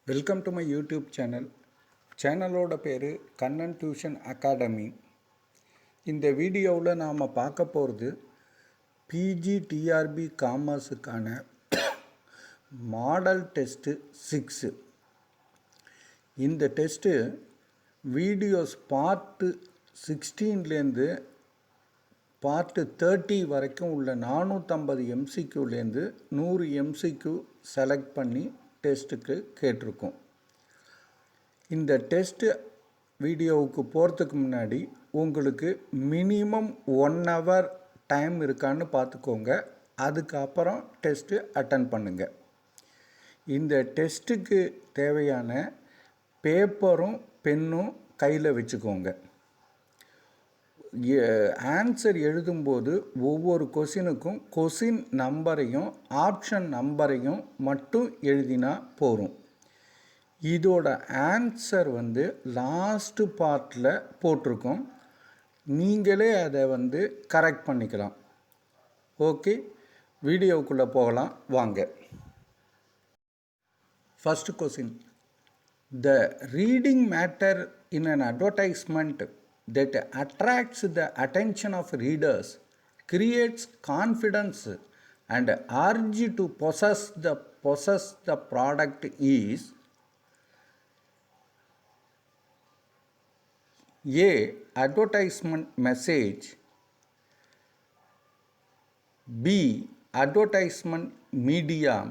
Welcome to my YouTube சேனலோட பேர் Kannan tuition academy. இந்த வீடியோவில் நாம் பார்க்க போகிறது பிஜிடிஆர்பி காமர்ஸுக்கான மாடல் டெஸ்ட்டு 6. இந்த டெஸ்ட்டு வீடியோஸ் பார்ட்டு 16லேருந்து பார்ட்டு 30 வரைக்கும் உள்ள 450 எம்சிக்யூலேருந்து 100 எம்சிக்யூ செலக்ட் பண்ணி டெஸ்ட்டுக்கு கேட்டிருக்கோம். இந்த டெஸ்ட்டு வீடியோவுக்கு போகிறதுக்கு முன்னாடி உங்களுக்கு மினிமம் 1 hour டைம் இருக்கான்னு பார்த்துக்கோங்க. அதுக்கப்புறம் டெஸ்ட்டு அட்டன் பண்ணுங்கள். இந்த டெஸ்ட்டுக்கு தேவையான பேப்பரும் பென்னும் கையில் வச்சுக்கோங்க. ஆன்சர் எழுதும்போது ஒவ்வொரு கொஷினுக்கும் கொஷின் நம்பரையும் ஆப்ஷன் நம்பரையும் மட்டும் எழுதினா போகும். இதோட ஆன்சர் லாஸ்ட்டு பார்ட்டில் போட்டிருக்கோம். நீங்களே அதை கரெக்ட் பண்ணிக்கலாம். ஓகே, வீடியோக்குள்ளே போகலாம் வாங்க. First question. The reading matter in an advertisement that attracts the attention of readers, creates confidence and urge to possess the product is A. Advertisement message, B. Advertisement medium,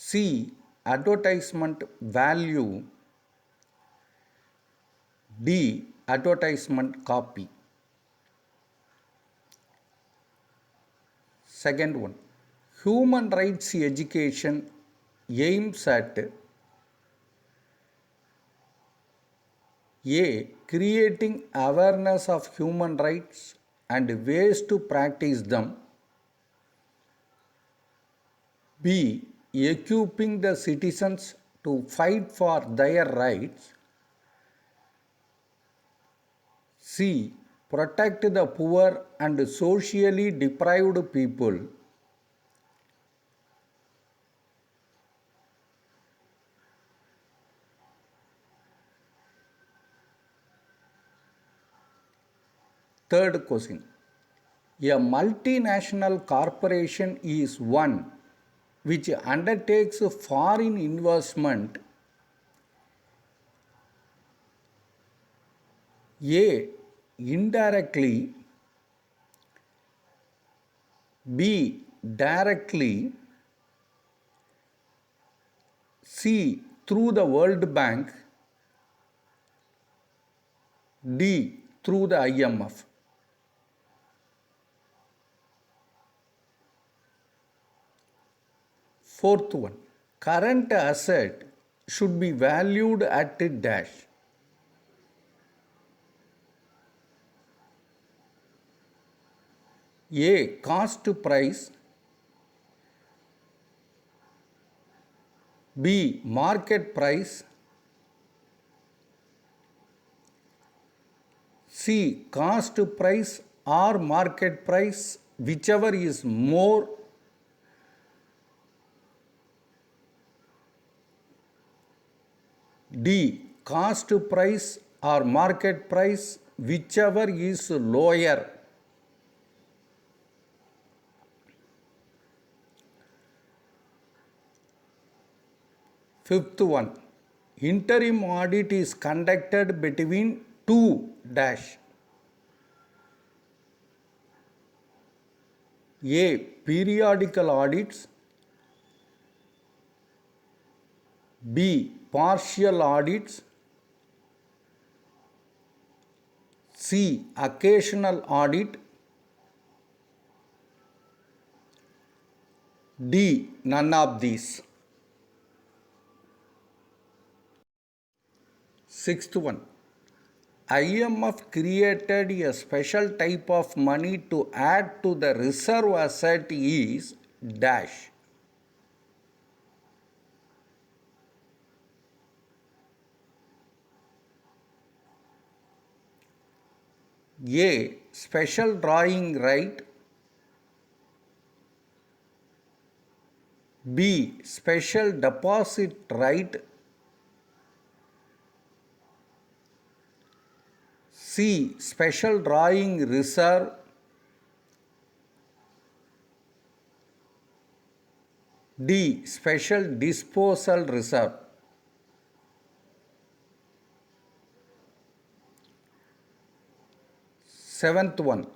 C. Advertisement value, D. Advertisement copy. Second one. Human rights education aims at A. Creating awareness of human rights and ways to practice them, B. Equipping the citizens to fight for their rights, C. Protect the poor and socially deprived people, Third question. A multinational corporation is one which undertakes foreign investment. A. Indirectly, B. Directly, C. Through the World Bank, D. Through the IMF. Fourth one. Current asset should be valued at dash. A. Cost price, B. Market price, C. Cost price or market price, whichever is more, D. Cost price or market price, whichever is lower. Fifth one. Interim audit is conducted between two dash. A. Periodical audits, B. Partial audits, C. Occasional audit, D. None of these. Sixth one. IMF created a special type of money to add to the reserve asset is dash. A. Special drawing right, B. Special deposit right. C. Special drawing reserve. D. Special disposal reserve. Seventh one.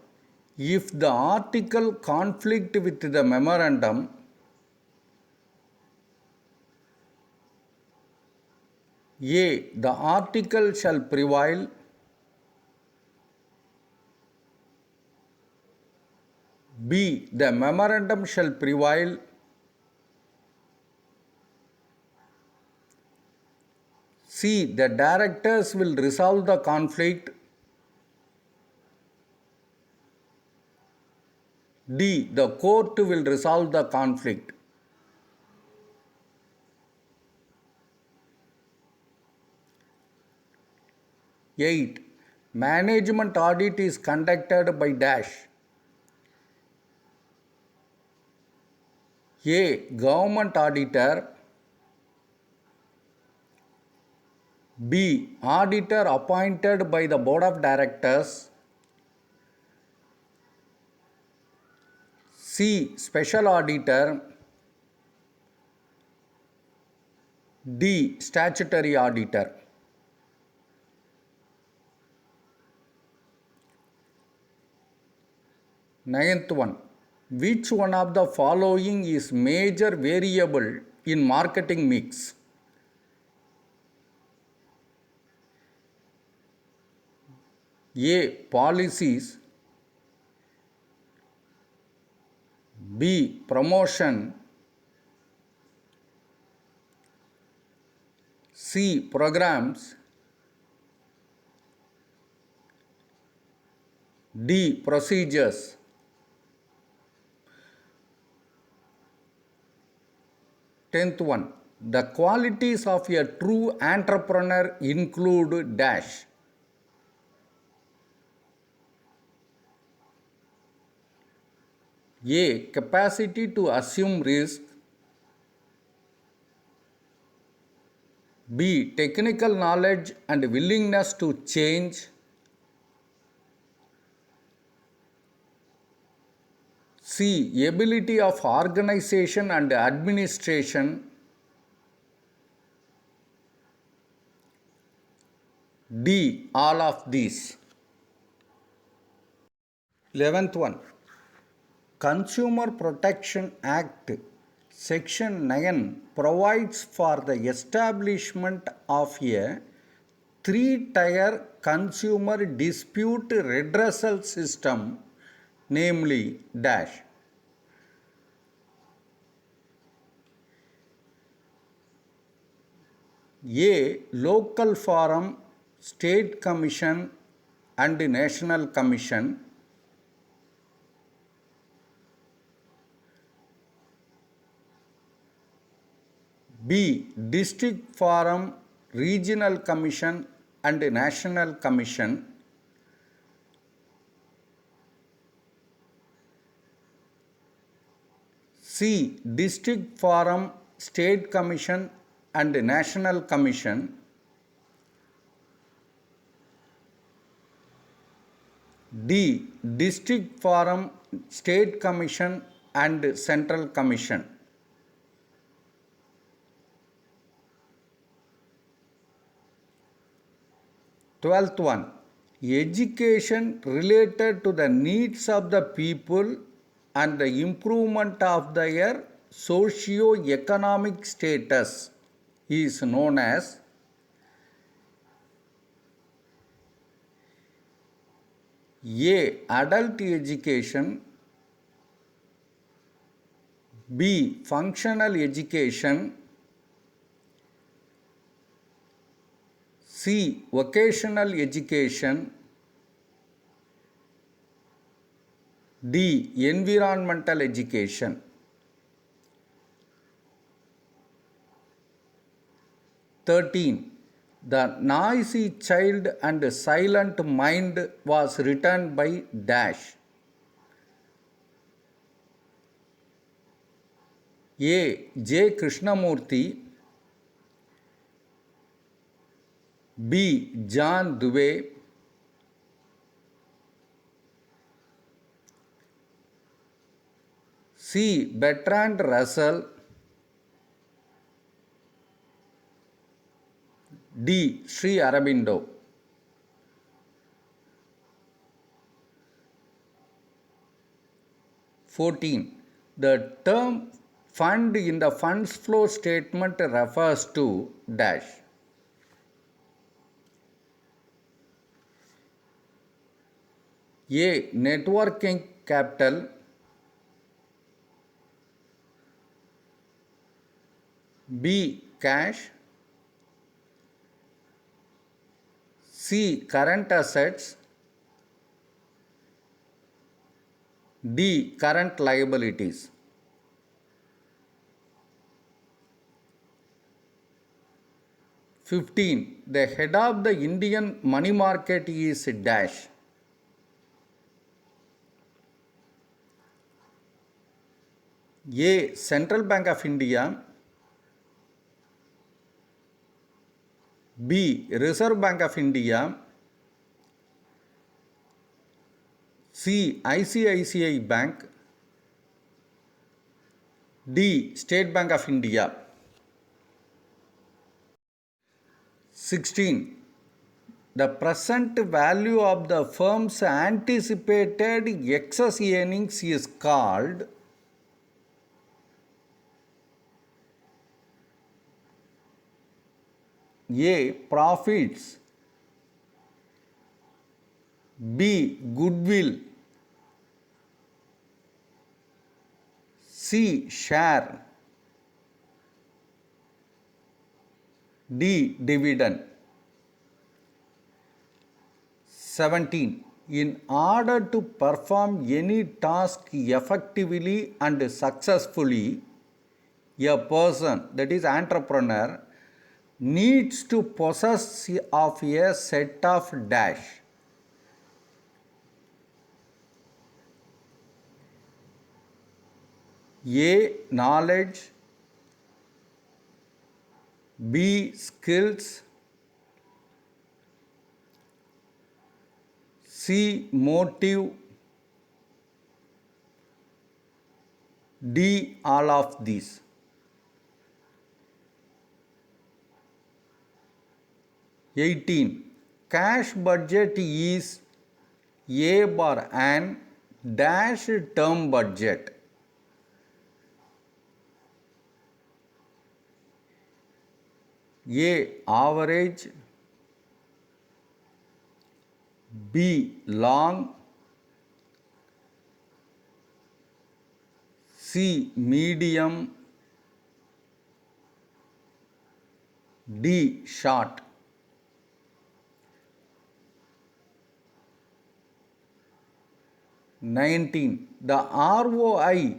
If the article conflict with the memorandum, A. The article shall prevail. B. The memorandum shall prevail. C. The directors will resolve the conflict. D. The court will resolve the conflict. Eight. Management audit is conducted by dash. A. Government auditor. B. Auditor appointed by the board of directors. C. Special auditor. D. Statutory auditor. Ninth one. Which one of the following is major variable in marketing mix? A. Policies. B. Promotion. C. Programs. D. Procedures. Tenth one. The qualities of a true entrepreneur include dash. A. Capacity to assume risk. B. Technical knowledge and willingness to change. C. Ability of organization and administration. D. All of these. 11th one. Consumer Protection Act Section 9 provides for the establishment of a three-tier consumer dispute redressal system, namely dash. A. Local forum, state commission and national commission. B. District forum, regional commission and national commission. C. District forum, state commission and national commission. D. District forum, state commission and central commission. 12th one. Education related to the needs of the people and the improvement of their socio-economic status is known as A. Adult education. B. Functional education. C. Vocational education. D. Environmental education. 13. The Noisy Child and Silent Mind was written by dash. A. J. Krishnamurthy, B. John Dewey, C. Bertrand Russell, D. Sri Aurobindo. 14. The term fund in the funds flow statement refers to dash. A. Networking capital, B. Cash, C. Current assets, D. Current liabilities. 15. The head of the Indian money market is dash. A. Central Bank of India, B. Reserve Bank of India, C. ICICI Bank, D. State Bank of India. 16. The present value of the firm's anticipated excess earnings is called A. Profits, B. Goodwill, C. Share, D. Dividend. 17. In order to perform any task effectively and successfully, a person, that is entrepreneur, needs to possess of a set of dash. A. Knowledge, B. Skills, C. Motive, D. All of these. 18. Cash budget is A bar an dash term budget. A. Average, B. Long, C. Medium, D. Short. 19. The ROI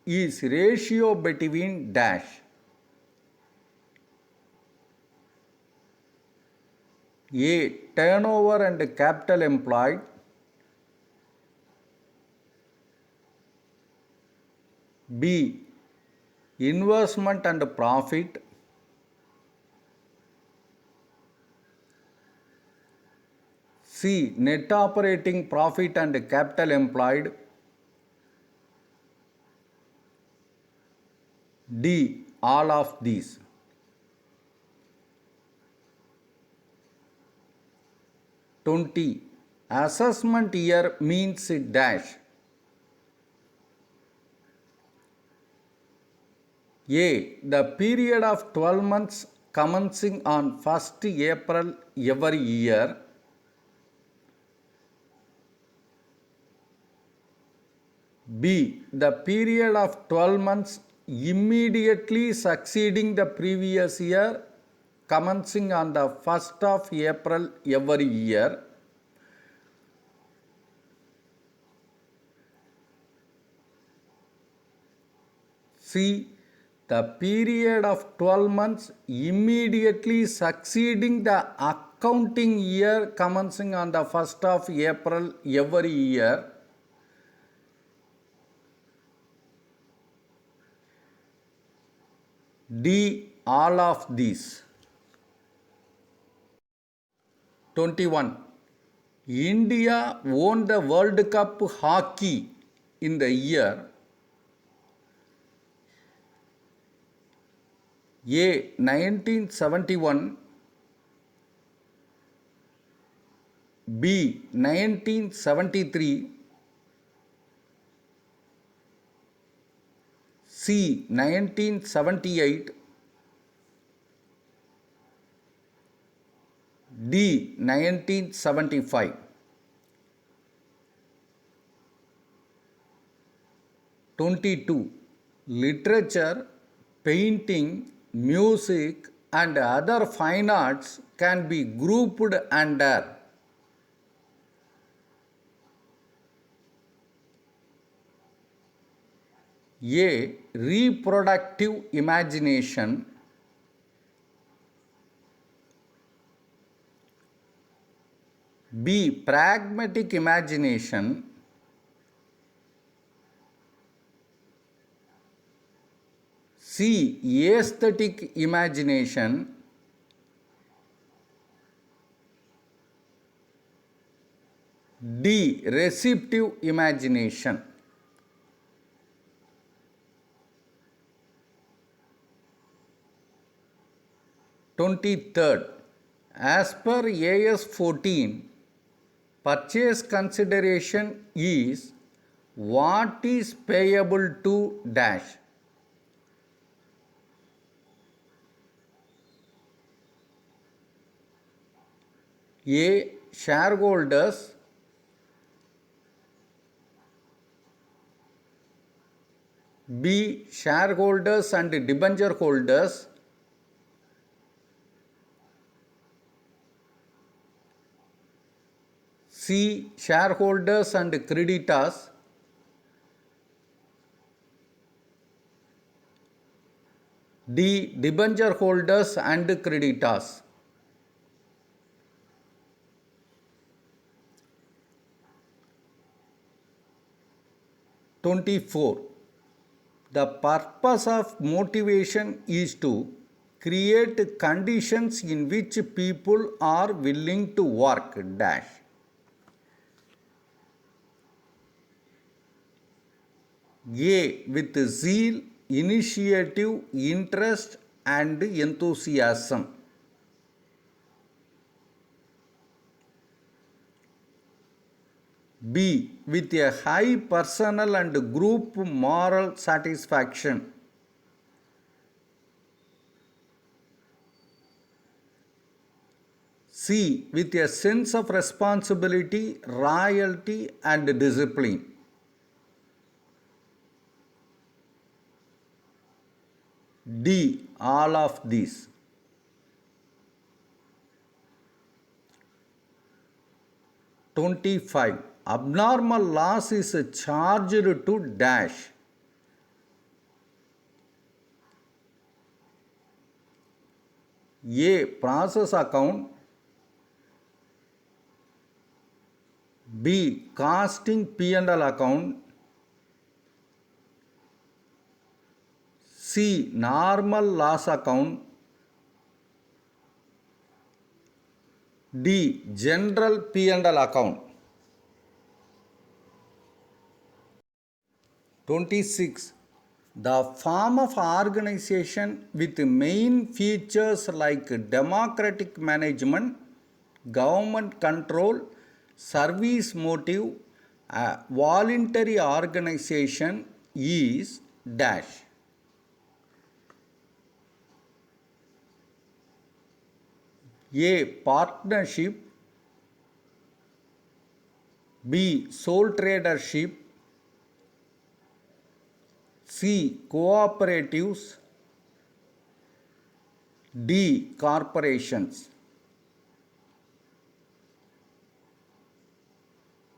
is ratio between dash. A. Turnover and capital employed, B. Investment and profit, C. Net operating profit and capital employed, D. All of these. 20. Assessment year means dash. A. The period of 12 months commencing on 1st April every year. B. The period of 12 months immediately succeeding the previous year commencing on the 1st of April every year. C. The period of 12 months immediately succeeding the accounting year commencing on the 1st of April every year. D. All of these. 21. India won the World Cup hockey in the year A. 1971, B. 1973, C. 1978, D. 1975. 22. Literature, painting, music and other fine arts can be grouped under A. Reproductive imagination, B. Pragmatic imagination, C. Aesthetic imagination, D. Receptive imagination. 23rd. As per AS 14, purchase consideration is what is payable to dash. A. Shareholders, B. Shareholders and debenture holders, C. Shareholders and creditors, D. Debenture holders and creditors. 24. The purpose of motivation is to create conditions in which people are willing to work dash. A. With zeal, initiative, interest and enthusiasm. B. With a high personal and group moral satisfaction. C. With a sense of responsibility, loyalty and discipline. D. All of these. 25. Abnormal loss is charged to dash. A. Process account, B. Costing P&L account, C. Normal loss account, D. General P&L account. 26. The form of organization with main features like democratic management, government control, service motive, voluntary organization is dash. A. Partnership, B. Sole tradership, C. Cooperatives, D. Corporations.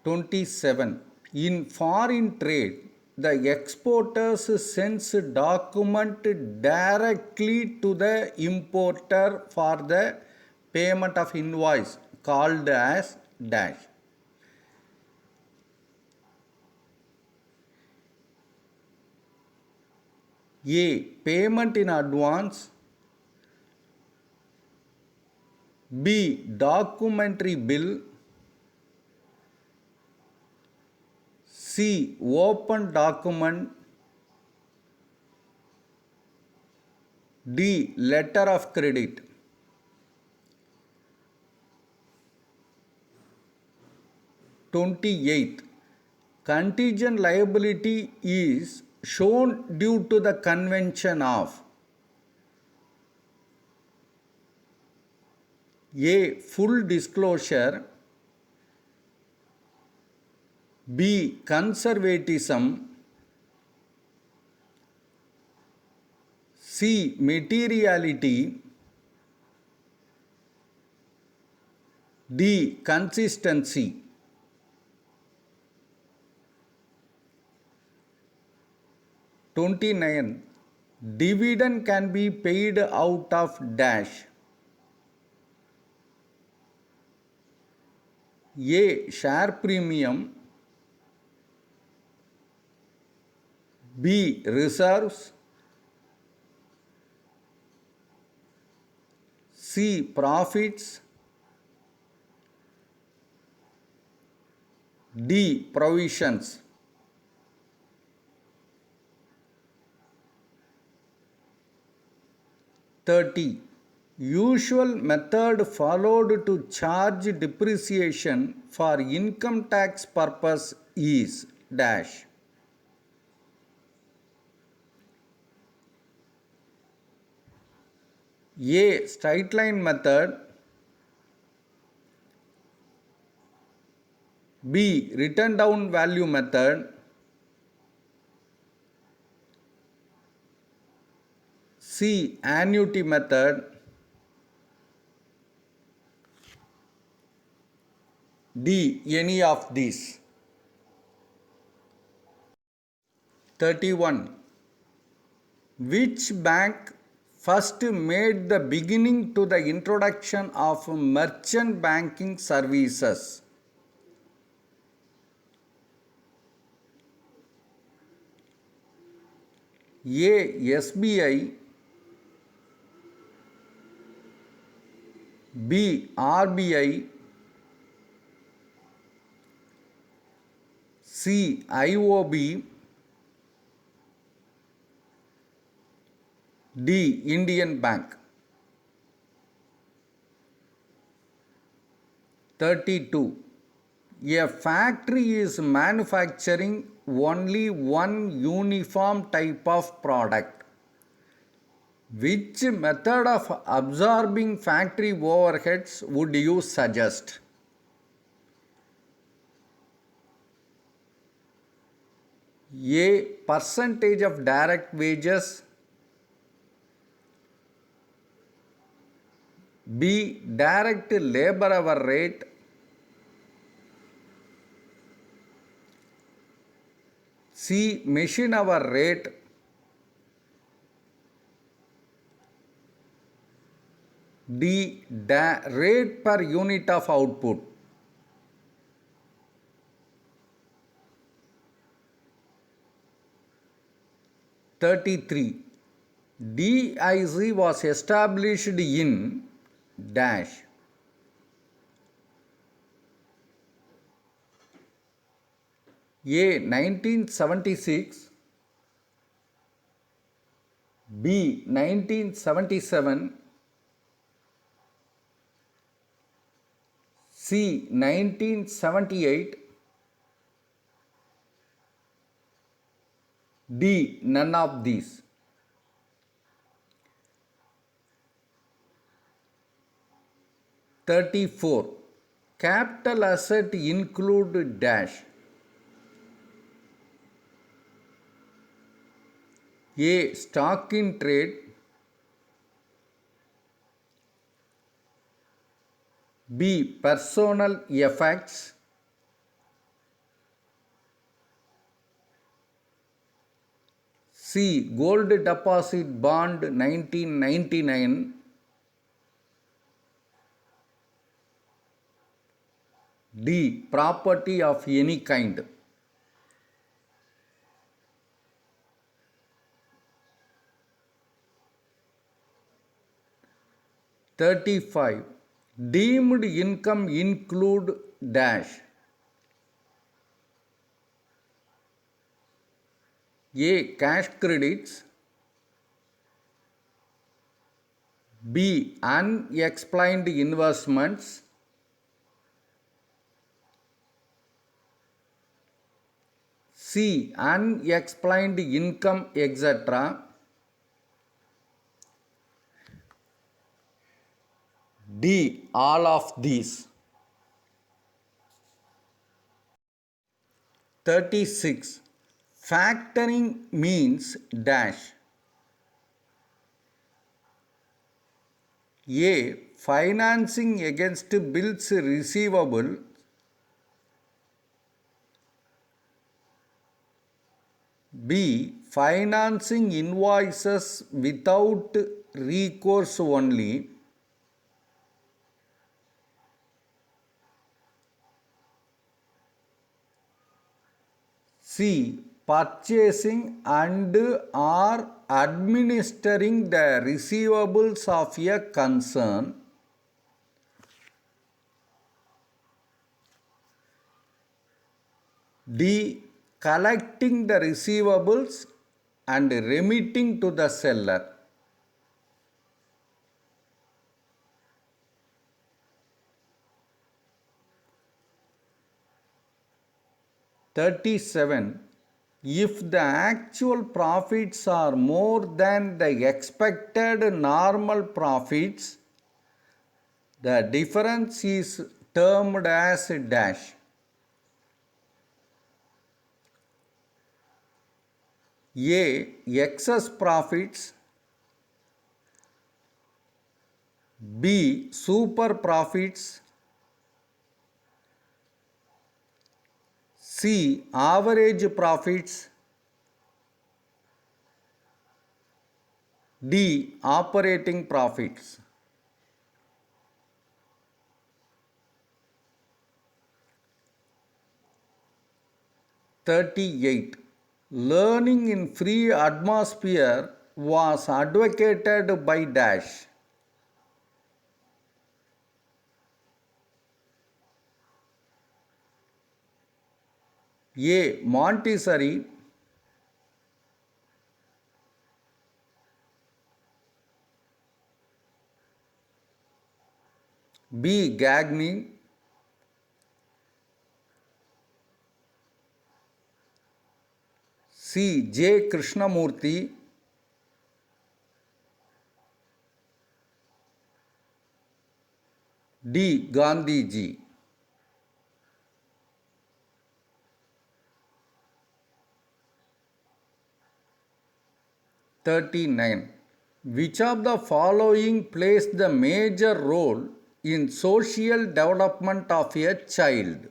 27. In foreign trade, the exporters sends document directly to the importer for the payment of invoice called as dash. A. Payment in advance. B. Documentary bill. C. Open document. D. Letter of credit. 28. Contingent liability is shown due to the convention of A. Full disclosure. B. Conservatism. C. Materiality. D. Consistency. 29. Dividend can be paid out of dash. A. Share premium. B. Reserves. C. Profits. D. Provisions. 30. Usual method followed to charge depreciation for income tax purpose is dash. A. Straight line method. B. Written down value method. C. Annuity method. D. Any of these. 31. Which bank first made the beginning to the introduction of merchant banking services? A. SBI. B. RBI. C. IOB. D. Indian Bank. 32. A factory is manufacturing only one uniform type of product. Which method of absorbing factory overheads would you suggest? A. Percentage of direct wages. B. Direct labor hour rate. C. Machine hour rate. D. Rate per unit of output. 33. DIC was established in dash. A. 1976. B. 1977. C. 1978. D. None of these. 34. Capital asset include dash. A. Stock in trade. B. Personal effects. C. Gold deposit bond 1999. D. Property of any kind. 35. Deemed income include dash. A. Cash credits. B. Unexplained investments. C. Unexplained income, etc. D. All of these. 36. Factoring means dash. A. Financing against bills receivable. B. Financing invoices without recourse only. C. Purchasing and or administering the receivables of a concern. D. Collecting the receivables and remitting to the seller. (37) If the actual profits are more than the expected normal profits, the difference is termed as dash. A. Excess profits. B. Super profits. C. Average profits. D. Operating profits. 38. Learning in free atmosphere was advocated by dash. A. Montessori. B. Gagny. C. J. Krishnamurthy. D. Gandhiji. (39) Which of the following plays the major role in social development of a child?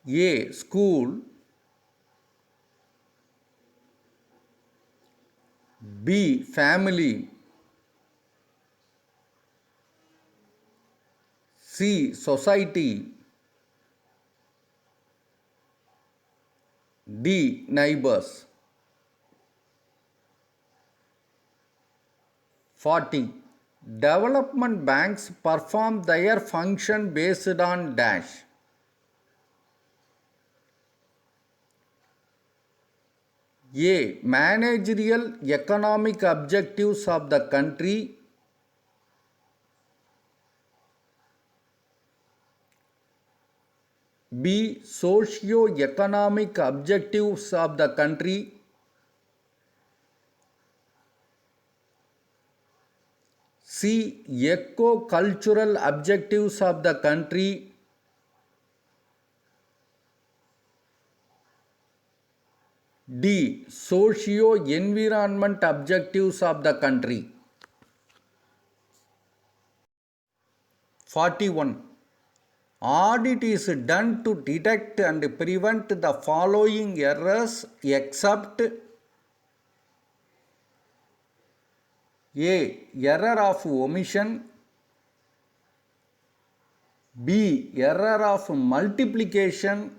A. School. B. Family. C. Society. D. Neighbors. 40. Development banks perform their function based on dash. A. Managerial economic objectives of the country. B. Socio-economic objectives of the country. C. Eco-cultural objectives of the country. D. Socio-environment objectives of the country. 41. Audit is done to detect and prevent the following errors except A. Error of omission. B. Error of multiplication.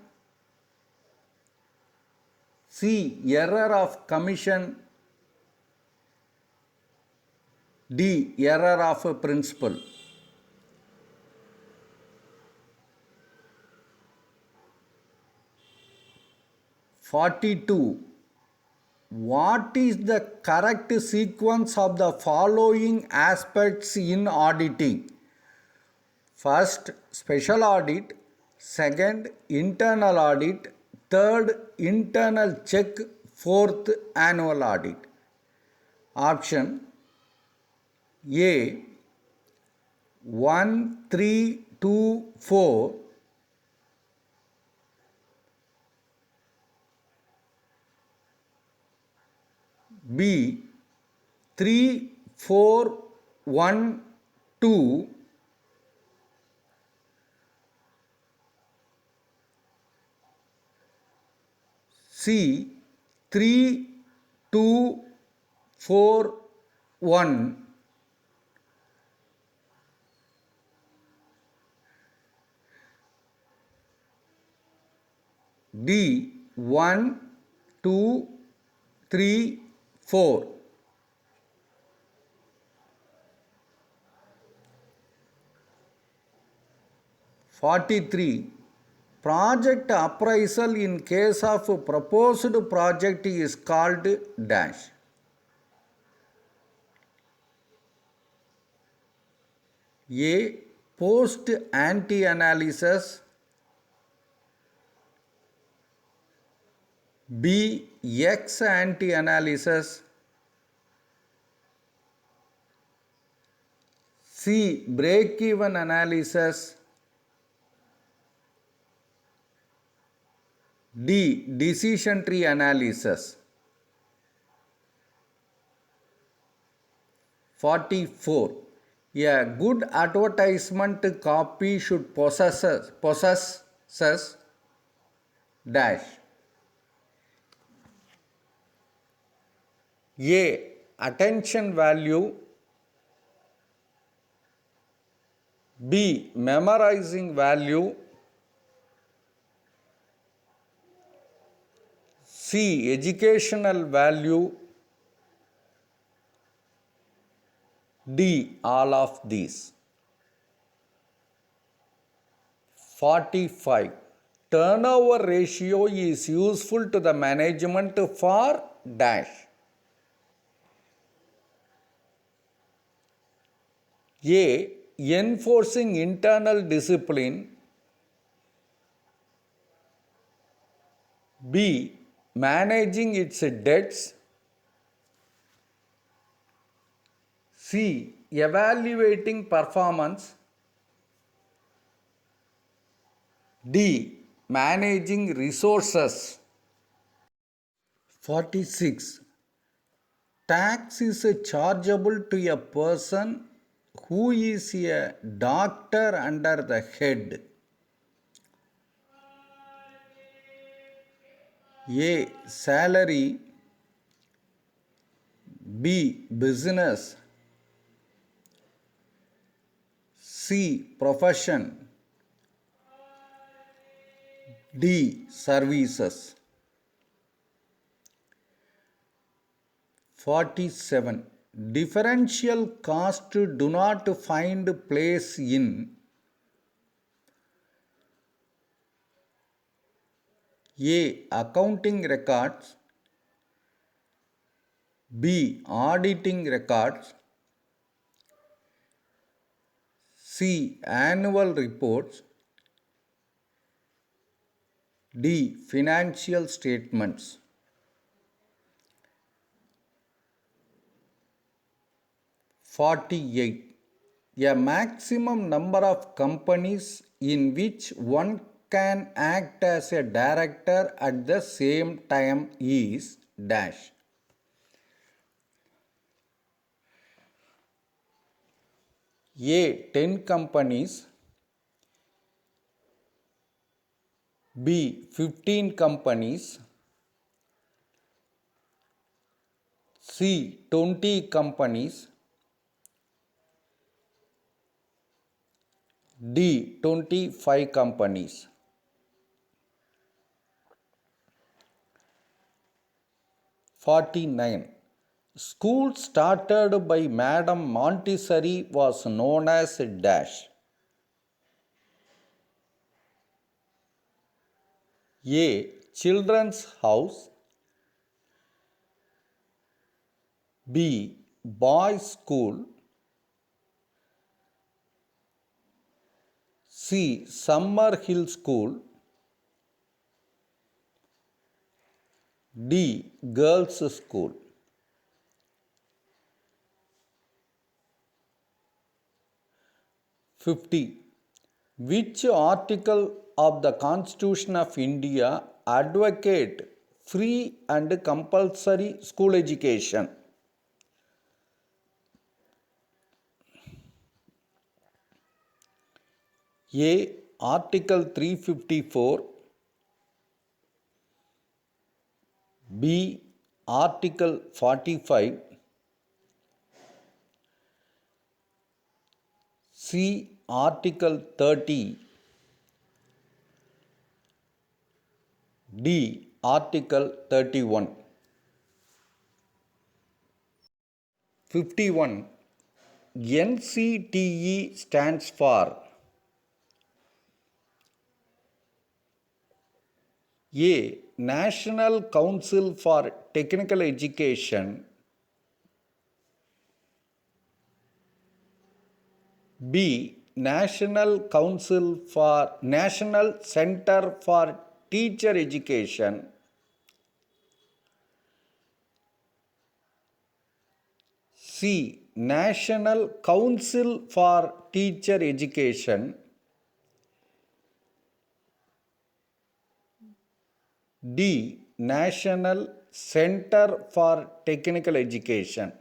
C. Error of commission. D. Error of principle. 42. What is the correct sequence of the following aspects in auditing? First, special audit. Second, internal audit. Third, internal check. Fourth, annual audit. Option A 1, 3, 2, 4. B 3, 4, 1, 2. C 3, 2, 4, 1. D 1, 2, 3, 4. 43. Project appraisal in case of proposed project is called dash. A. Post ante analysis. B. Ex ante analysis. C. Break even analysis. D. Decision tree analysis. 44. A good advertisement copy should possess dash. A. Attention value. B. Memorizing value. C. Educational value. D. All of these. 45. Turnover ratio is useful to the management for dash. A. Enforcing internal discipline. B. Managing its debts. C. Evaluating performance. D. Managing resources. 46. Tax is chargeable to a person who is a doctor under the head. A. Salary. B. Business. C. Profession. D. Services. 47. Differential cost do not find place in A. Accounting records. B. Auditing records. C. Annual reports. D. Financial statements. 48. A maximum number of companies in which one can act as a director at the same time is dash. A. 10 companies. B. 15 companies. C. 20 companies. D. 25 companies. 49. School started by Madam Montessori was known as dash. A. Children's House. B. Boys' School. C. Summer Hill School. D. Girls' School. 50. Which article of the Constitution of India advocate free and compulsory school education? A. Article 354. B. Article 45. C. Article 30. D. Article 31. 51. NCTE stands for A. National Council for Technical Education. B. National Center for Teacher Education. C. National Council for Teacher Education. D. National Center for Technical Education.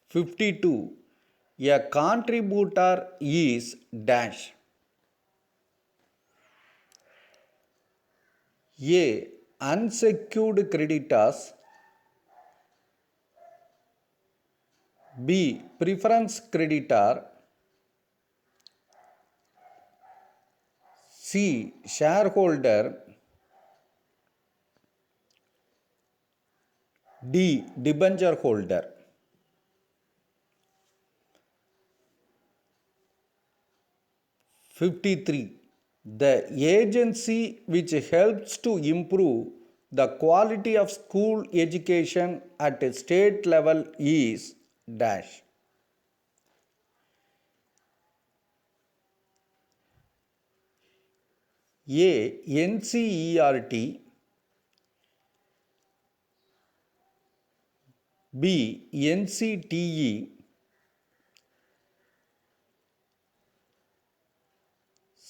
52. A contributor is dash. A. Unsecured creditors. B. Preference creditor. C. Shareholder. D. Debenture holder. 53. The agency which helps to improve the quality of school education at a state level is dash. A. NCERT. B. NCTE.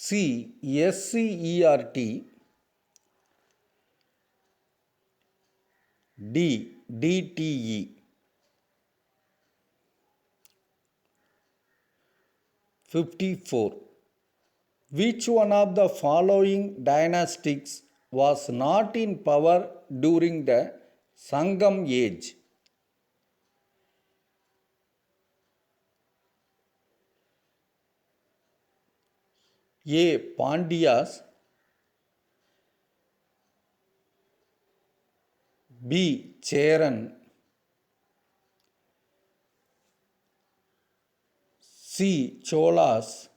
C. SCERT. D. DTE. 54. Which one of the following dynastics was not in power during the Sangam age? A. Pandyas. B. Cheran. C. Cholas.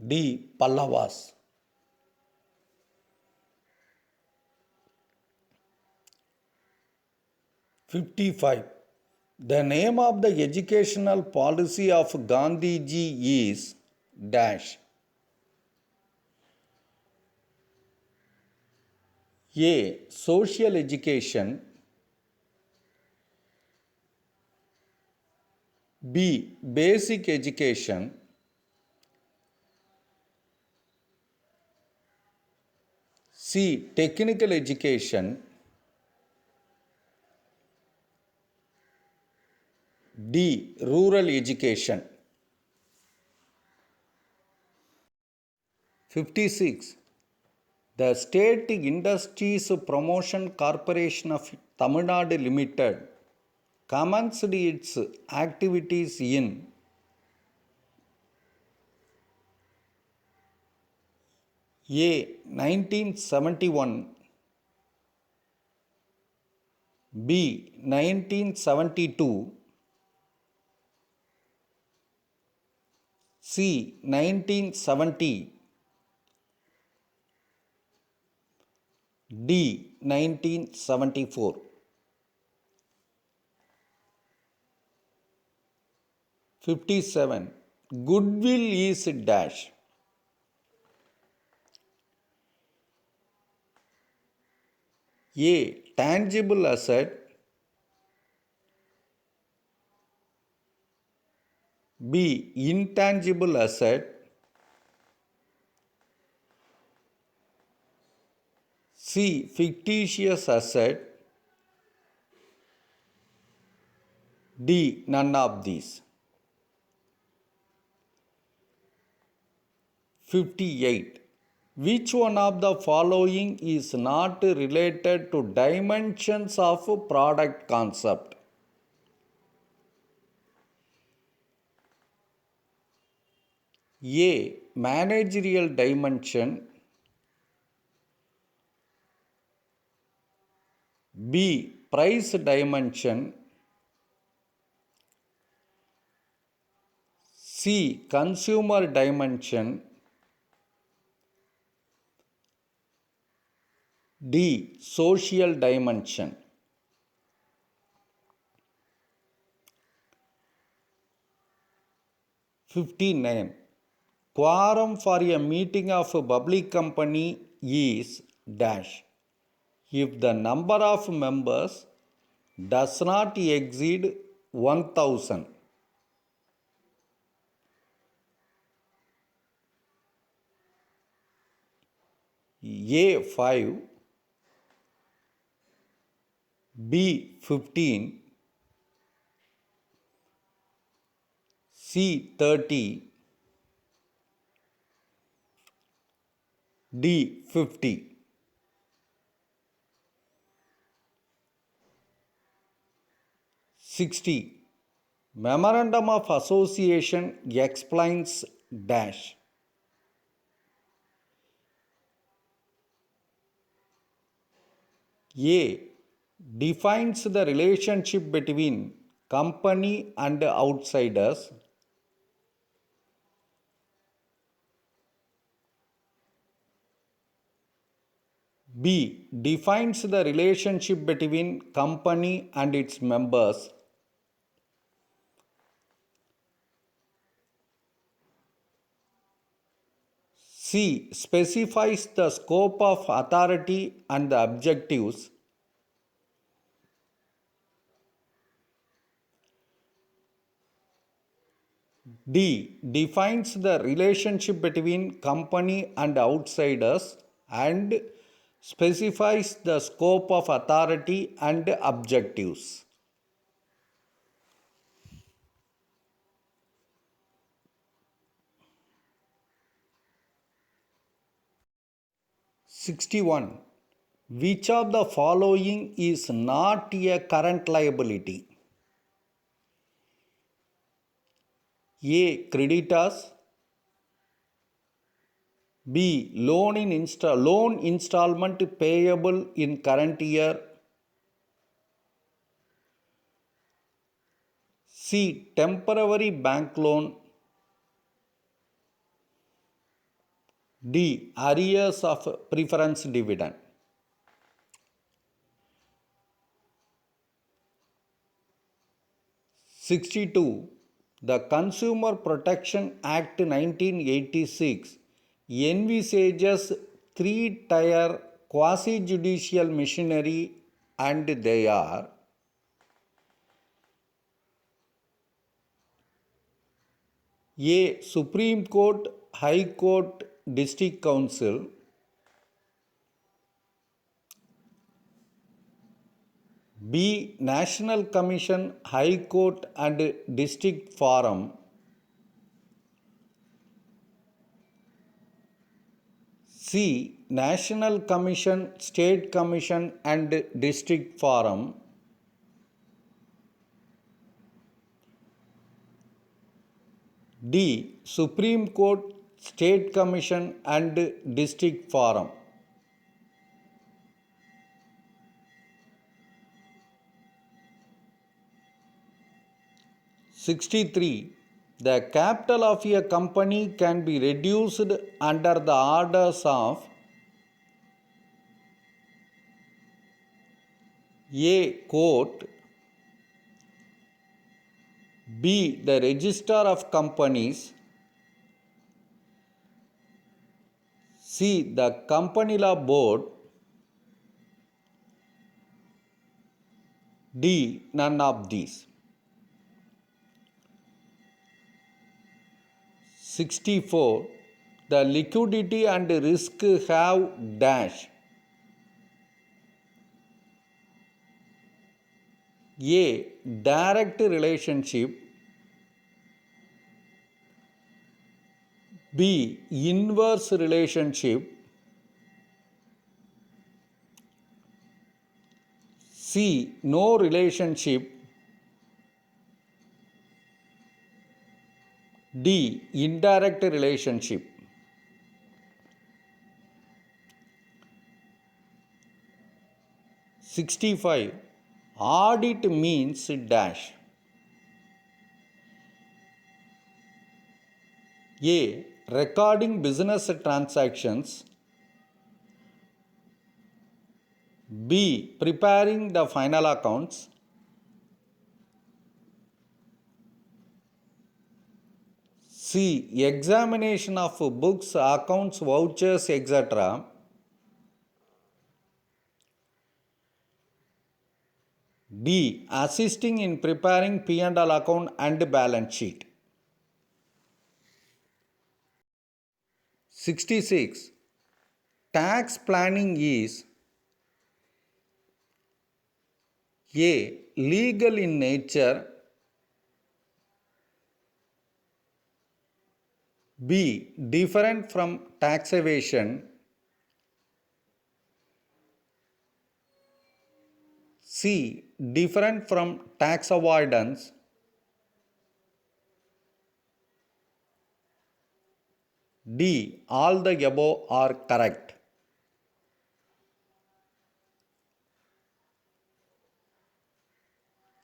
D. Pallavas. 55. The name of the educational policy of Gandhiji is dash. A. Social education. B. Basic education. C. Technical education. D. Rural education. 56. The State Industries Promotion Corporation of Tamil Nadu Limited commenced its activities in A. 1971, B. 1972, C. 1970, D. 1974. 57. Goodwill is dash. A. Tangible asset, B. Intangible asset, C. Fictitious asset, D. None of these. 58. Which one of the following is not related to dimensions of product concept? A. Managerial dimension, B. Price dimension, C. Consumer dimension, D. Social dimension. 59. Quorum for a meeting of a public company is dash if the number of members does not exceed 1000. A 5, B 15, C 30, D 50. 60. Memorandum of Association explains dash. A. Defines the relationship between company and outsiders. B. Defines the relationship between company and its members. C. Specifies the scope of authority and the objectives. D. Defines the relationship between company and outsiders and specifies the scope of authority and objectives. 61. Which of the following is not a current liability? A. Creditors, B. Loan installment payable in current year, C. Temporary bank loan, D. Arrears of preference dividend. 62. The Consumer Protection Act 1986 envisages three-tier quasi-judicial machinery, and they are: A. Supreme Court, High Court, District Council, B. National Commission, High Court and District Forum, C. National Commission, State Commission and District Forum, D. Supreme Court, State Commission and District Forum. '63. The capital of a company can be reduced under the orders of A. Court, B. the Registrar of Companies, C. the Company Law Board, D. none of these. 64. The liquidity and risk have dash. A. Direct relationship, B. Inverse relationship, C. No relationship, D. Indirect relationship. 65. Audit means dash. A. Recording business transactions, B. Preparing the final accounts, C. Examination of books, accounts, vouchers, etc., D. Assisting in preparing P&L account and balance sheet. 66. Tax planning is A. Legal in nature, B. Different from tax evasion, C. Different from tax avoidance, D. All the above are correct.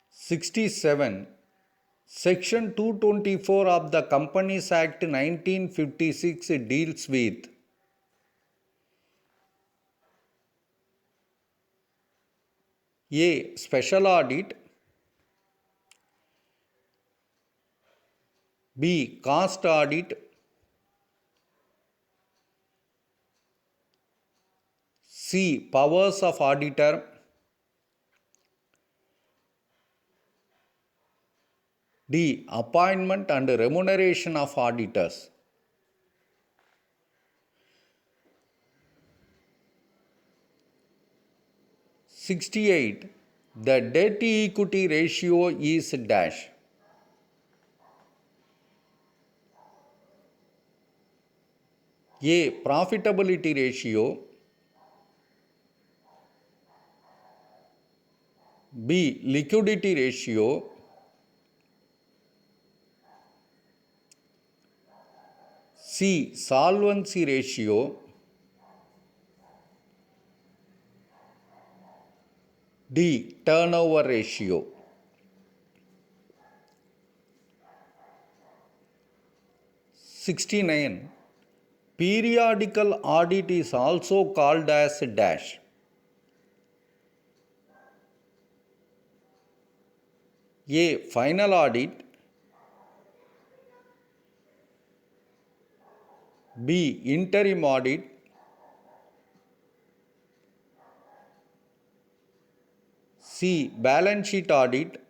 67. Section 224 of the Companies Act 1956 deals with A. Special audit, B. Cost audit, C. Powers of auditor, D. Appointment and remuneration of auditors. 68. The debt equity ratio is dash. A. Profitability ratio, B. Liquidity ratio, C. Solvency ratio, D. Turnover ratio. 69. Periodical audit is also called as dash. A. Final audit, B. Interim audit, C. Balance sheet audit,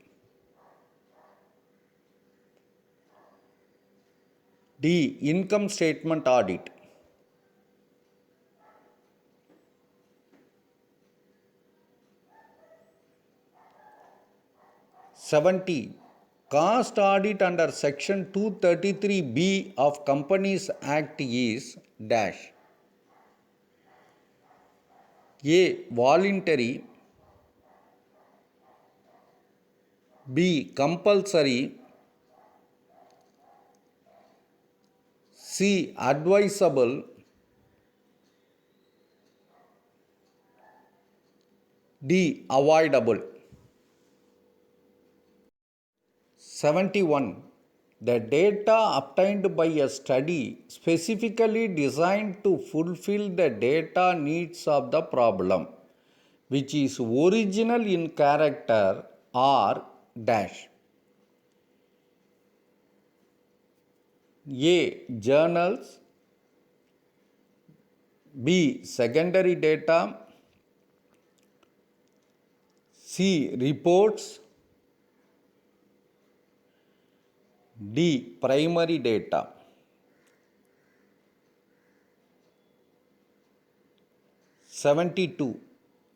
D. Income statement audit. 70. Cost audit under Section 233B of Companies Act is dash. A. Voluntary, B. Compulsory, C. C. Advisable. D. Avoidable. 71. The data obtained by a study specifically designed to fulfill the data needs of the problem, which is original in character or dash. A. Journals. B. Secondary data. C. Reports. D. Primary data. 72.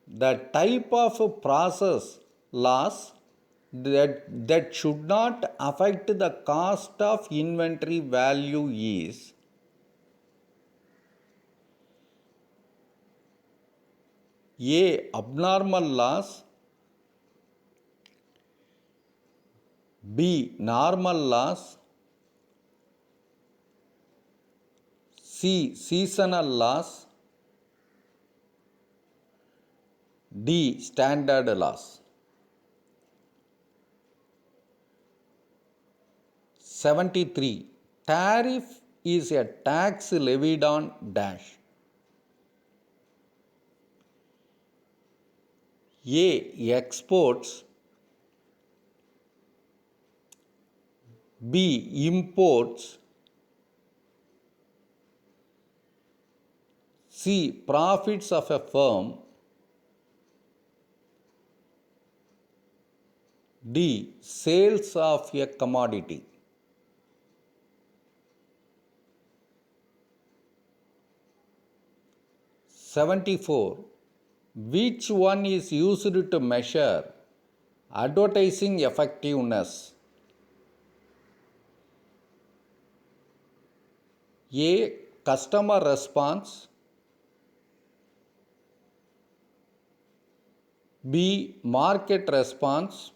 The type of process loss that should not affect the cost of inventory value is A. Abnormal loss. B. Normal loss. C. Seasonal loss. D. Standard loss. 73. Tariff is a tax levied on dash. A. Exports. B. Imports. C. Profits of a firm. D. Sales of a commodity. 74. Which one is used to measure advertising effectiveness? A. Customer response. B. Market response.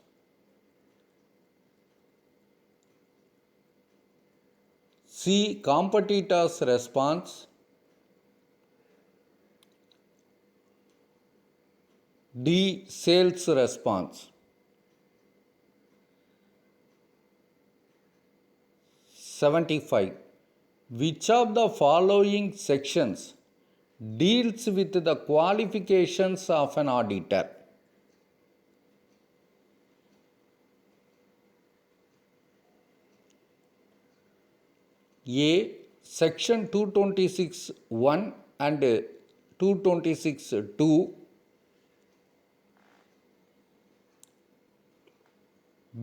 C. Competitors' response. D. Sales response. 75. Which of the following sections deals with the qualifications of an auditor? A. Section 226(1) and 226(2).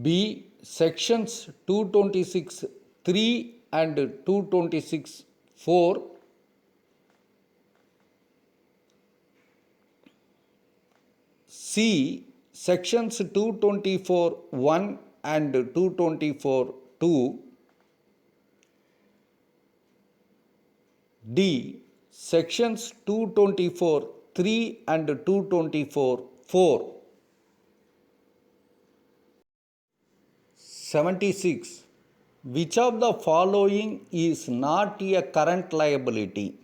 B. Sections 226(3) and 226(4). C. Sections 224(1) and 224(2). D. Sections 224(3) and 224(4). 76. Which of the following is not a current liability?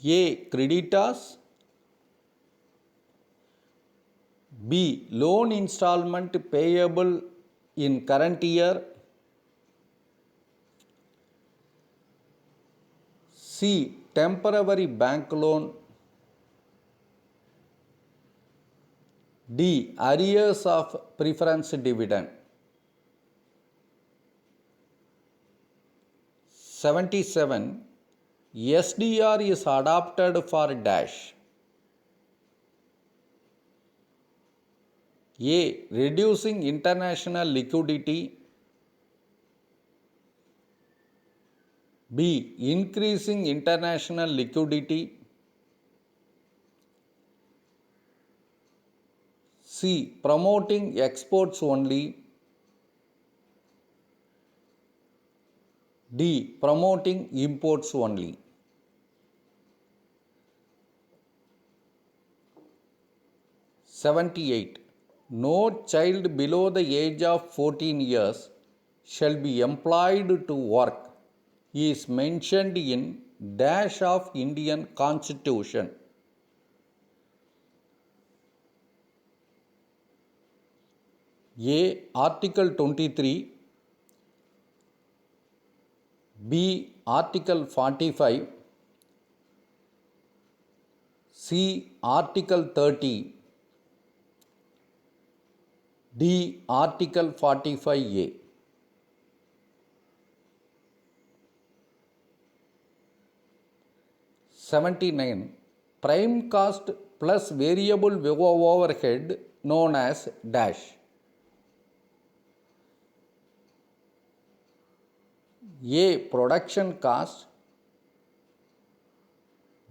A. Creditors. B. Loan installment payable in current year. C. Temporary bank loan. D. Arrears of preference dividend. 77. SDR is adopted for dash. A. Reducing international liquidity. B. Increasing international liquidity. C. Promoting exports only. D. Promoting imports only. 78. No child below the age of 14 years shall be employed to work is mentioned in dash of Indian Constitution? A. Article 23, B. Article 45, C. Article 30, D. Article 45A. 79. Prime cost plus variable overhead known as dash. A. Production cost,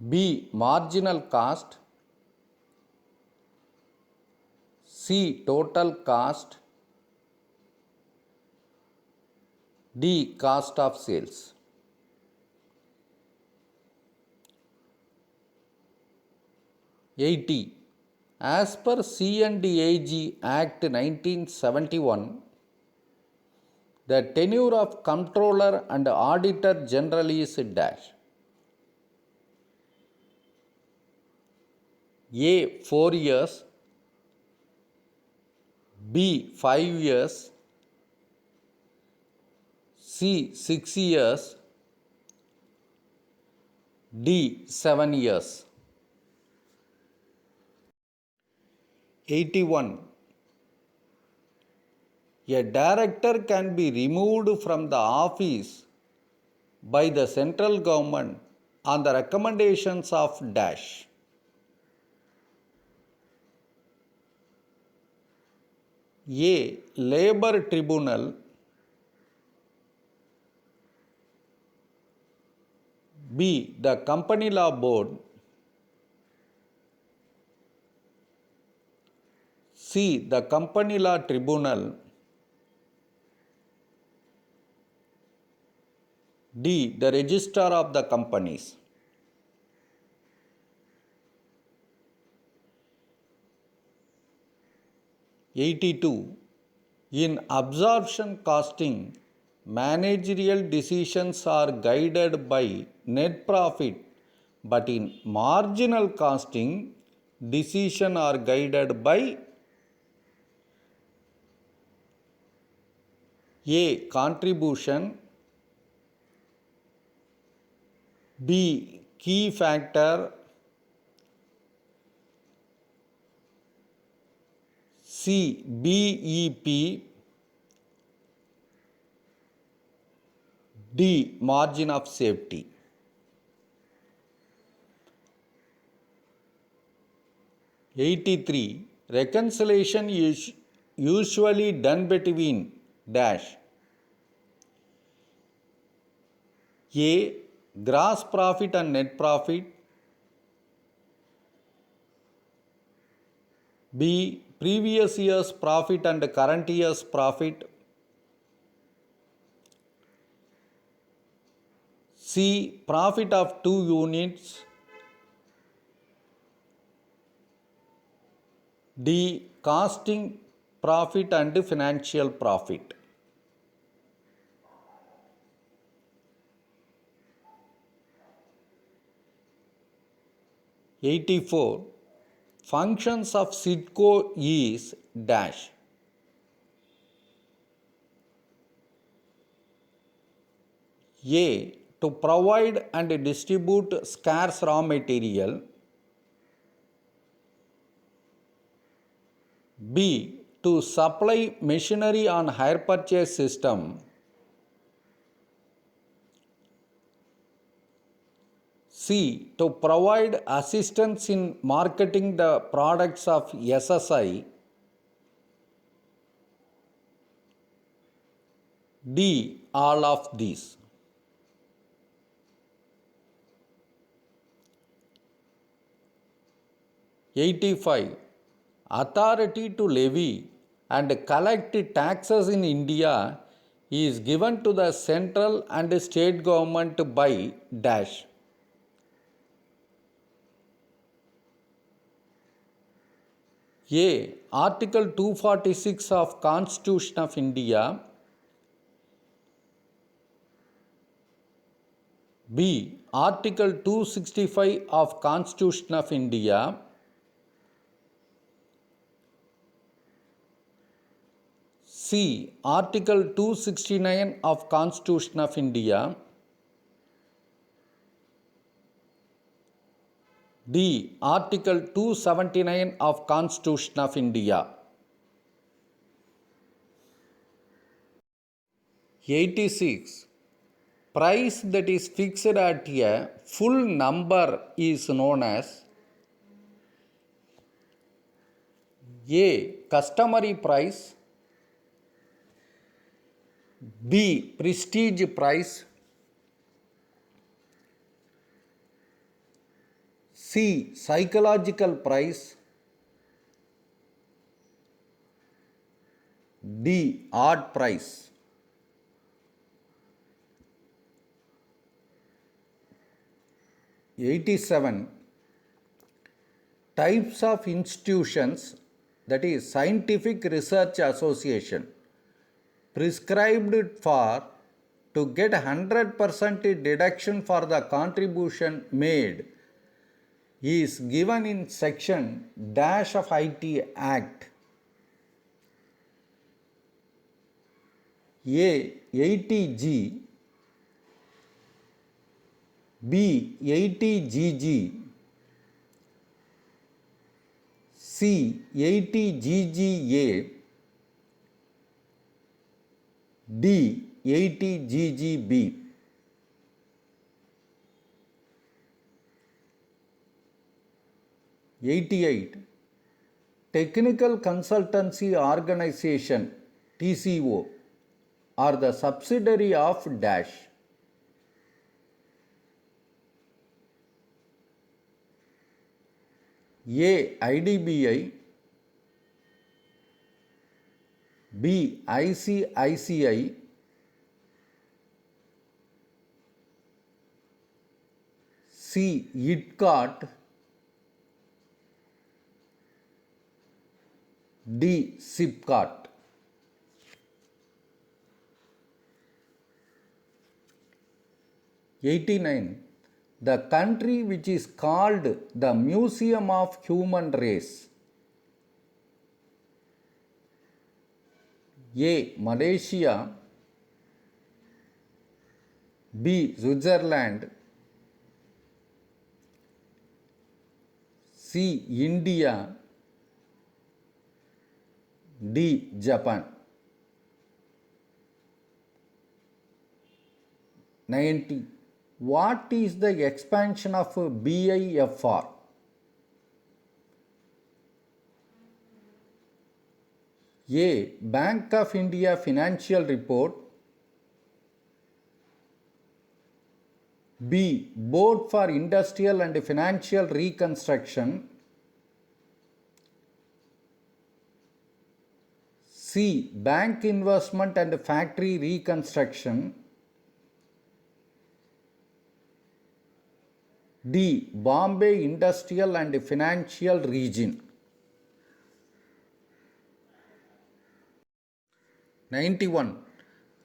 B. Marginal cost, C. Total cost, D. Cost of sales. 80. As per C&AG Act 1971, the tenure of Comptroller and Auditor General is dash. A. 4 years, B. 5 years, C. 6 years, D. 7 years. 81. A director can be removed from the office by the central government on the recommendations of dash. A. Labor Tribunal, B. The Company Law Board, C. The Company Law Tribunal, D. The Registrar of the Companies. 82. In absorption costing, managerial decisions are guided by net profit, but in marginal costing, decisions are guided by A. Contribution, B. Key factor, C. BEP, D. Margin of safety. 83. Reconciliation is usually done between dash. A. Gross profit and net profit, B. Previous year's profit and current year's profit, C. Profit of 2 units, D. Costing profit and financial profit. 84. Functions of CITCO is dash. A. To provide and distribute scarce raw material, B. To supply machinery on hire purchase system, C. To provide assistance in marketing the products of SSI, D. All of these. 85. Authority to levy and collect taxes in India is given to the central and state government by dash. A. Article 246 of Constitution of India, B. Article 265 of Constitution of India. C. Article 269 of Constitution of India. D. Article 279 of Constitution of India. 86. Price that is fixed at a full number is known as A. Customary price, B. Prestige price, C. Psychological price, D. Odd price. 87. Types of institutions, that is scientific research association, prescribed for to get 100% deduction for the contribution made is given in section dash of IT Act. A. 80G, B. 80GG, C. 80GGA, D. 80GGB. 88. Technical Consultancy Organization TCO are the subsidiary of dash. A. IDBI, B. ICICI, C. IDCOT, D. SIPCOT. 89. The country which is called the Museum of Human Race. A. Malaysia, B. Switzerland, C. India, D. Japan. 90. What is the expansion of BIFR? A. Bank of India Financial Report, B. Board for Industrial and Financial Reconstruction, C. Bank Investment and Factory Reconstruction, D. Bombay Industrial and Financial Region. 91.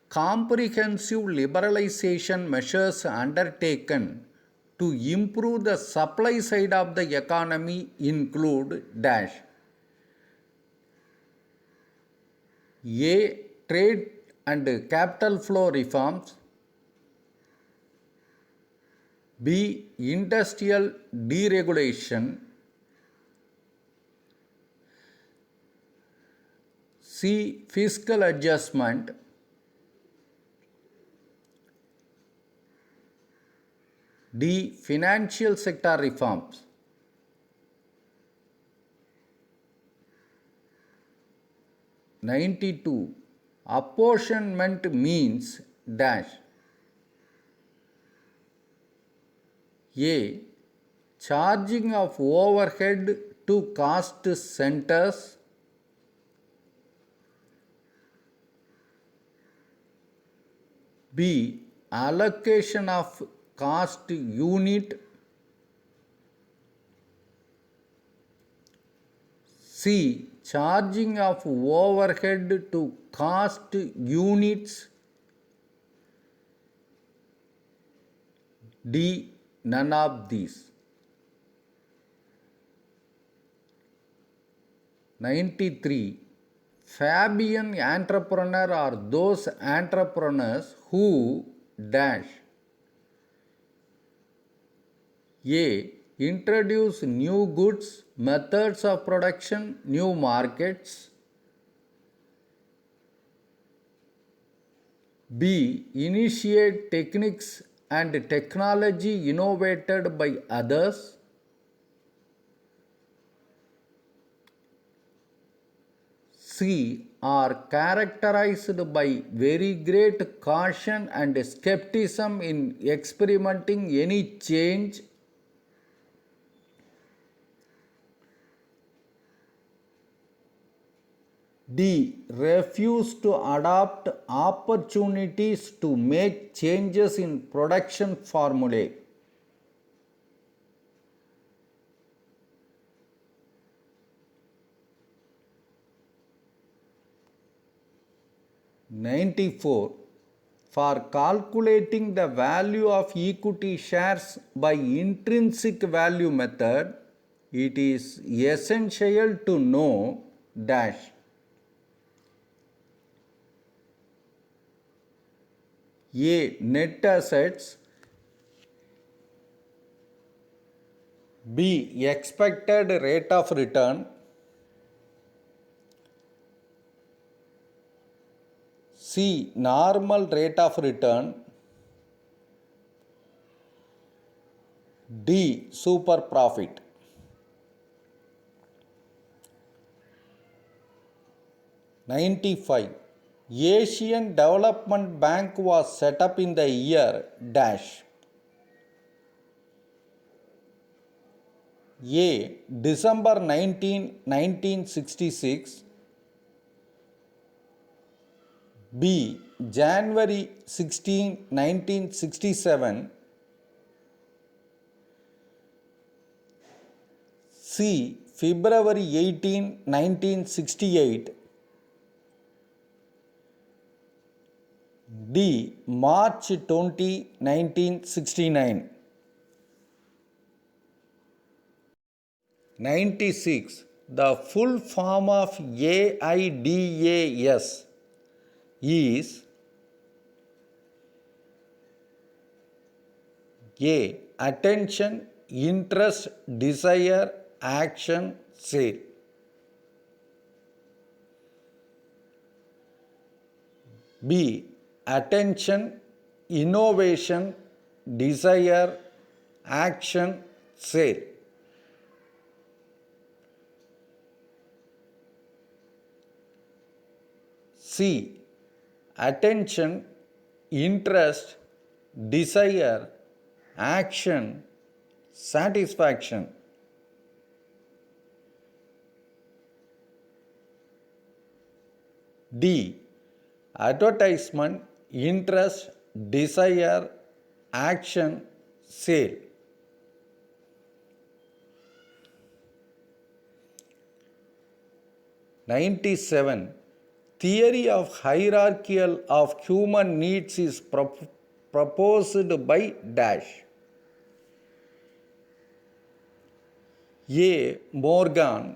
Comprehensive liberalization measures undertaken to improve the supply side of the economy include dash. A. Trade and capital flow reforms, B. Industrial deregulation, C. Fiscal adjustment, D. Financial sector reforms. 92. Apportionment means dash. A. Charging of overhead to cost centers, B. Allocation of cost unit, C. Charging of overhead to cost units, D. None of these. 93. Fabian entrepreneur are those entrepreneurs who dash A. Introduce new goods, methods of production, new markets. B. Initiate techniques and technology innovated by others. C. Are characterized by very great caution and skepticism in experimenting any change. D. Refuse to adopt opportunities to make changes in production formulae. (94) For calculating the value of equity shares by intrinsic value method, it is essential to know dash A. Net assets. B. Expected rate of return. C. Normal rate of return. D. Super profit. (95) Asian Development Bank was set up in the year dash A. December 19, 1966. B. January 16, 1967. C. February 18, 1968. D. March 20, 1969. 96. The full form of AIDS is A. Attention, interest, desire, action, sale. B. Attention, innovation, desire, action, sale. C. Attention, interest, desire, action, satisfaction. D. Advertisement, interest, desire, action, sale. (97) Theory of hierarchical of human needs is proposed by dash A. Morgan.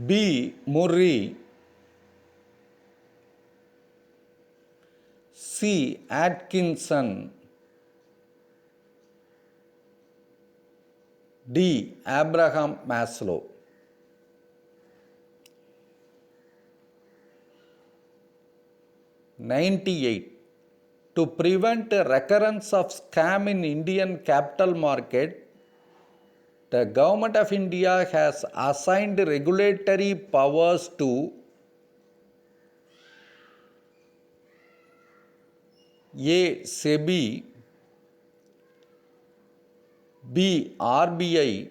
B. Murray. C. Atkinson. D. Abraham Maslow. 98. To prevent a recurrence of scam in Indian capital market, the Government of India has assigned regulatory powers to A. SEBI, B. RBI,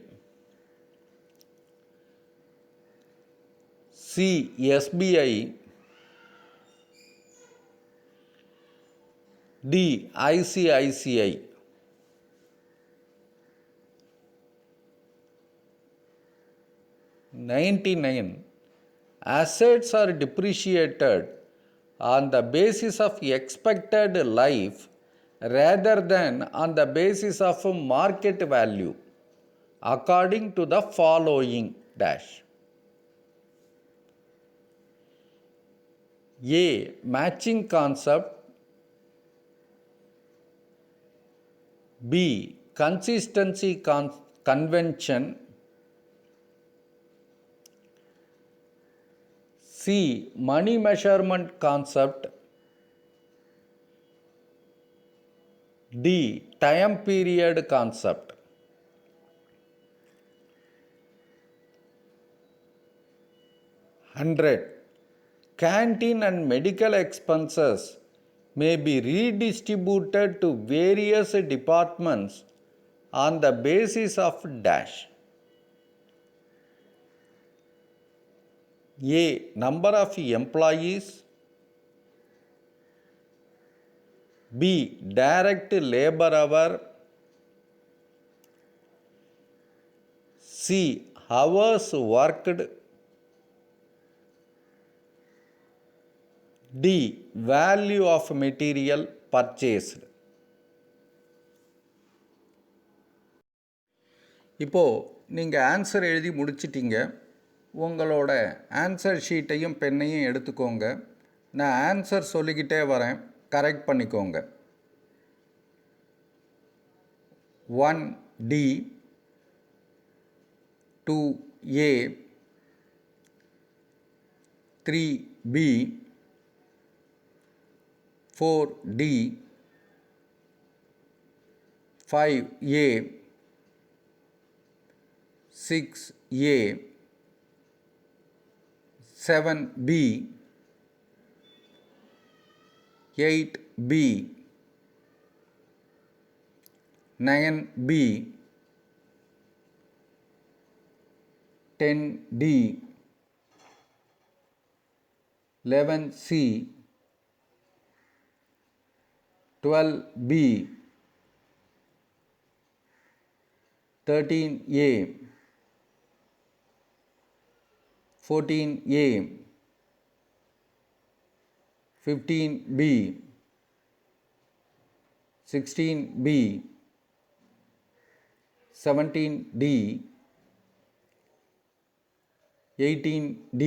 C. SBI, D. ICICI. 99. Assets are depreciated on the basis of expected life rather than on the basis of market value according to the following dash. A. Matching concept. B. Consistency convention. C. Money measurement concept. D. Time period concept. 100. Canteen and medical expenses may be redistributed to various departments on the basis of dash. A. Number of employees. B. Direct labor hour. C. Hours worked. D. Value of material purchased. இப்போது நீங்கள் answer எழுதி முடிச்சிட்டிங்க. உங்களோட answer ஷீட்டையும் பெண்ணையும் எடுத்துக்கோங்க. நான் answer சொல்லிக்கிட்டே வரேன், correct பண்ணிக்கோங்க. 1D, 2A, 3B, 4D, 5A, 6A, 7B, 8B, 9B, 10D, 11C, 12B, 13A, 14A, 15B, 16B, 17D, 18D,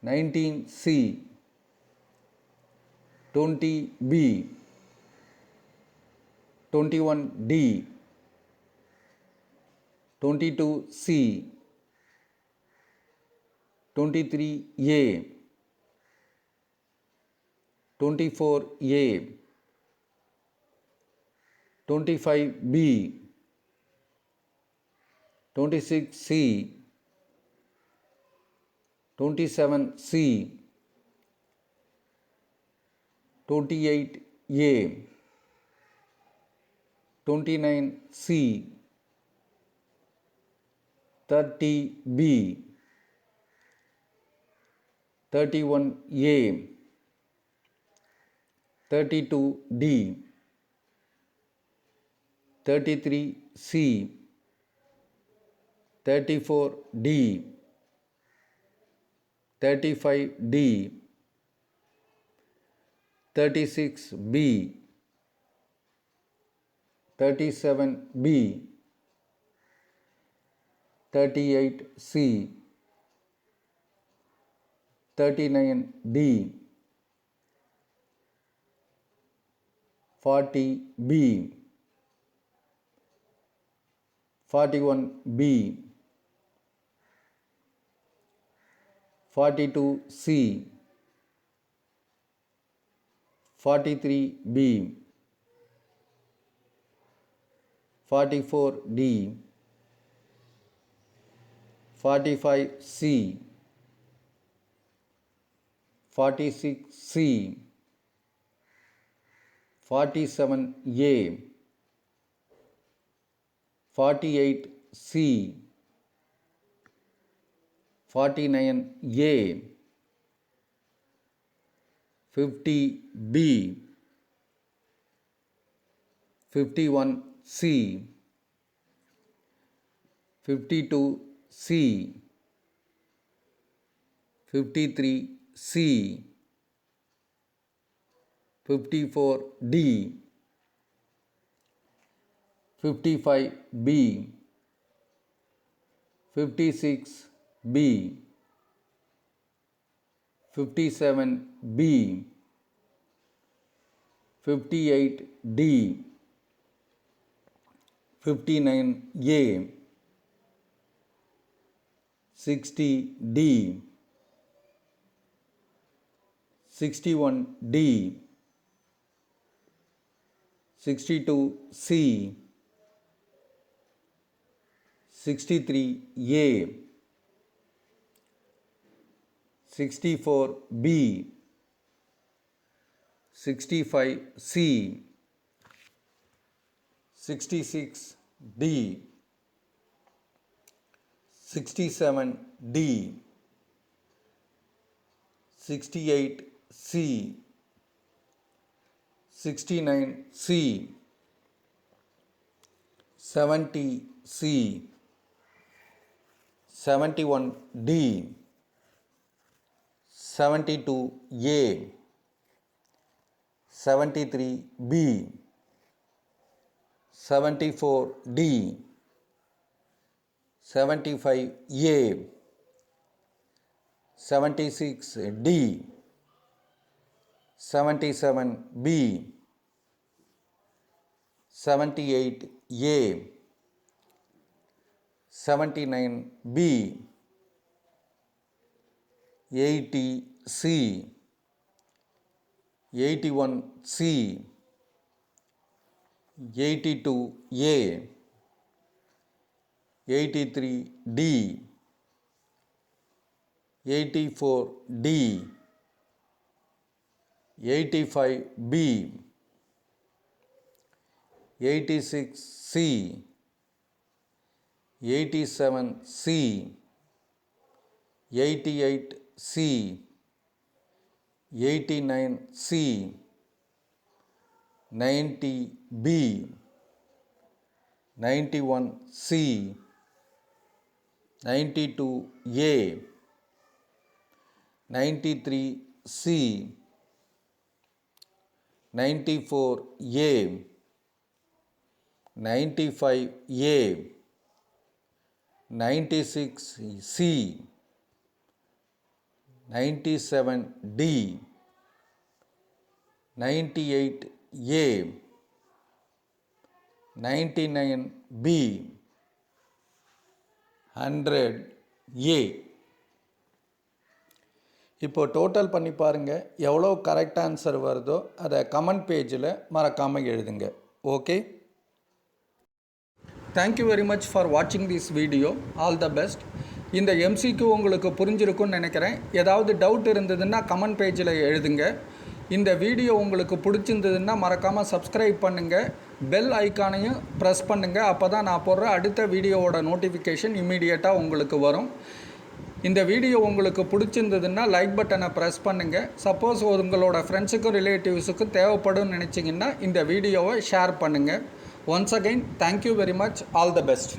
19C, 20B, 21D, 22C, 23A, 24A, 25B, 26C, 27C, 28A, 29C, 30B, 31A, 32D, 33C, 34D, 35D, 36B, 37B, 38C, 39D, 40B, 41B, 42C, 43B, 44D, 45C, 46C, 47A, 48C, 49A, 50B, 51C, 52C, 53C, 54D, 55B, 56B, 57B, 58D, 59A, 60D, 61D, 62C, 63A, 64B, 65C, 66D, 67D, 68C, 69C, 70C, 71D, 72A, 73B, 74D, 75A, 76D, 77B, 78A, 79B, 80C, 81C, 82A, 83D, 84D, 85B, 86C, 87C, 88C, 89C, 90B, 91C, 92A, 93C, 94A, 95A, 96C, 97D, 98A, 99B, 100A. இப்போ total பண்ணி பாருங்கள், எவ்வளோ correct answer வருதோ அதை comment பேஜில் மறக்காமல் எழுதுங்க. Okay, thank you very much for வாட்சிங் this video. All the best. இந்த எம்சிக்யூ உங்களுக்கு புரிஞ்சிருக்குன்னு நினைக்கிறேன். ஏதாவது டவுட் இருந்ததுன்னா கமெண்ட் பேஜில் எழுதுங்க. இந்த வீடியோ உங்களுக்கு பிடிச்சிருந்ததுன்னா மறக்காமல் சப்ஸ்கிரைப் பண்ணுங்கள், பெல் ஐக்கானையும் ப்ரெஸ் பண்ணுங்கள். அப்போ தான் நான் போடுற அடுத்த வீடியோவோட நோட்டிஃபிகேஷன் இம்மீடியட்டாக உங்களுக்கு வரும். இந்த வீடியோ உங்களுக்கு பிடிச்சிருந்ததுன்னா லைக் பட்டனை ப்ரெஸ் பண்ணுங்கள். சப்போஸ் உங்களோட ஃப்ரெண்ட்ஸுக்கும் ரிலேட்டிவ்ஸுக்கும் தேவைப்படும்னு நினச்சிங்கன்னா இந்த வீடியோவை ஷேர் பண்ணுங்கள். Once again thank you very much. All the best.